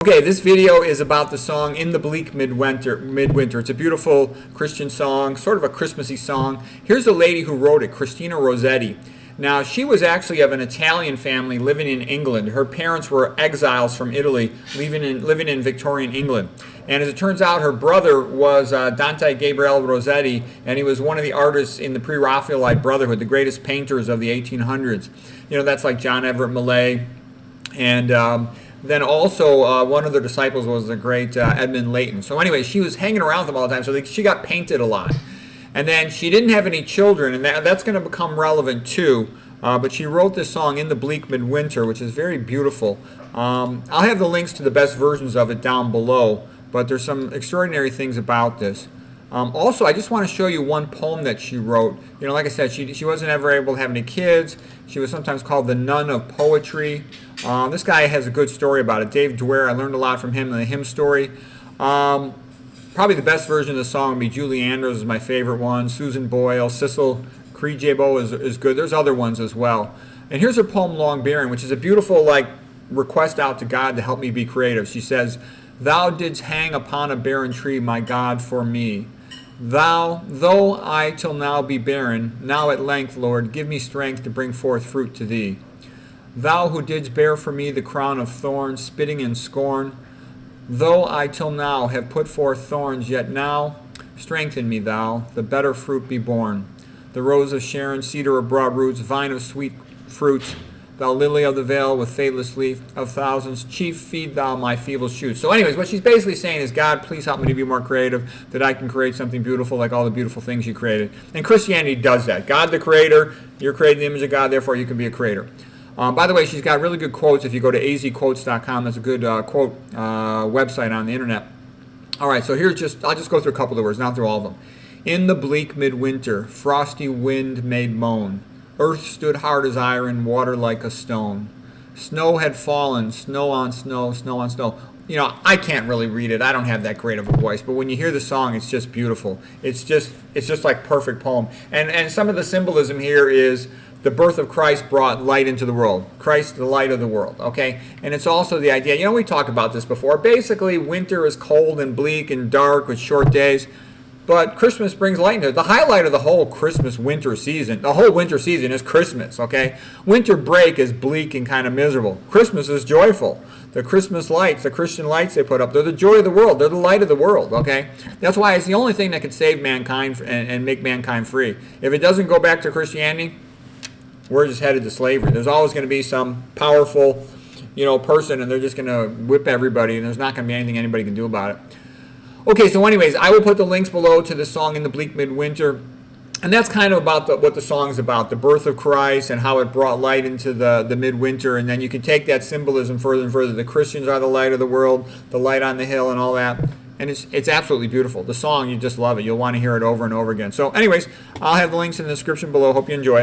Okay, this video is about the song In the Bleak Midwinter. It's a beautiful Christian song, sort of a Christmassy song. Here's the lady who wrote it, Christina Rossetti. Now, she was actually of an Italian family living in England. Her parents were exiles from Italy, living in Victorian England. And as it turns out, her brother was Dante Rossetti, and he was one of the artists in the pre-Raphaelite Brotherhood, the greatest painters of the 1800s. You know, that's like John Everett Millais. And then also one of the disciples was the great Edmund Layton. So anyway, she was hanging around with them all the time, so she got painted a lot. And then she didn't have any children, and that's going to become relevant too. But she wrote this song, In the Bleak Midwinter, which is very beautiful. I'll have the links to the best versions of it down below, but there's some extraordinary things about this. Also, I just want to show you one poem that she wrote. You know, like I said, she wasn't ever able to have any kids. She was sometimes called the Nun of Poetry. This guy has a good story about it. Dave Dwyer, I learned a lot from him in the hymn story. Probably the best version of the song would be Julie Andrews is my favorite one. Susan Boyle, Cecil Creejabo is good. There's other ones as well. And here's her poem, Long Barren, which is a beautiful request out to God to help me be creative. She says, "Thou didst hang upon a barren tree, my God, for me. Thou, though I till now be barren, now at length, Lord, give me strength to bring forth fruit to thee. Thou who didst bear for me the crown of thorns, spitting in scorn, though I till now have put forth thorns, yet now strengthen me thou, the better fruit be born. The rose of Sharon, cedar of broad roots, vine of sweet fruits, thou lily of the vale with fadeless leaf of thousands, chief feed thou my feeble shoots." So anyways, what she's basically saying is, God, please help me to be more creative, that I can create something beautiful like all the beautiful things you created. And Christianity does that. God the creator, you're created in the image of God, therefore you can be a creator. By the way, she's got really good quotes. If you go to azquotes.com, that's a good quote website on the internet. All right, so I'll just go through a couple of the words, not through all of them. In the bleak midwinter, frosty wind made moan. Earth stood hard as iron, water like a stone. Snow had fallen, snow on snow, snow on snow. You know, I can't really read it. I don't have that great of a voice. But when you hear the song, it's just beautiful. It's just like perfect poem. And some of the symbolism here is the birth of Christ brought light into the world. Christ, the light of the world, okay? And it's also the idea, you know, we talked about this before. Basically, winter is cold and bleak and dark with short days. But Christmas brings light into it. The highlight of the whole winter season is Christmas, okay? Winter break is bleak and kind of miserable. Christmas is joyful. The Christmas lights, the Christian lights they put up, they're the joy of the world. They're the light of the world, okay? That's why it's the only thing that can save mankind and make mankind free. If it doesn't go back to Christianity, we're just headed to slavery. There's always going to be some powerful, person, and they're just going to whip everybody, and there's not going to be anything anybody can do about it. Okay, so anyways, I will put the links below to the song In the Bleak Midwinter. And that's kind of about what the song's about, the birth of Christ and how it brought light into the midwinter. And then you can take that symbolism further and further. The Christians are the light of the world, the light on the hill and all that. And it's absolutely beautiful. The song, you just love it. You'll want to hear it over and over again. So anyways, I'll have the links in the description below. Hope you enjoy it.